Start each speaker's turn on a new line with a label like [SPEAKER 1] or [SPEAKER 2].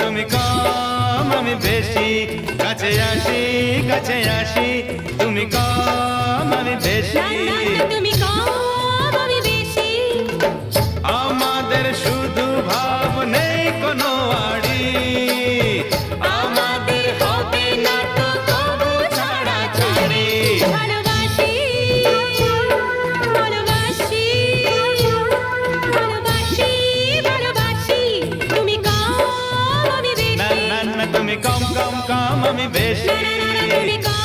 [SPEAKER 1] তুমি কম আমি বেশি, কাছে আসি কাছে আসি, তুমি কম আমি বেশি।
[SPEAKER 2] তুমি কম আমি বেশি,
[SPEAKER 1] আমাদের শুধু ভাব নেই কোনো আড়ি,
[SPEAKER 2] আমাদের হবে না তো কবু ছাড়াছাড়ি। ভালোবাসি ভালোবাসি ভালোবাসি ভালোবাসি, তুমি কম আমি
[SPEAKER 1] না
[SPEAKER 2] বেশি,
[SPEAKER 1] না না তুমি কম কম কম আমি বেশি।
[SPEAKER 2] তুমি কম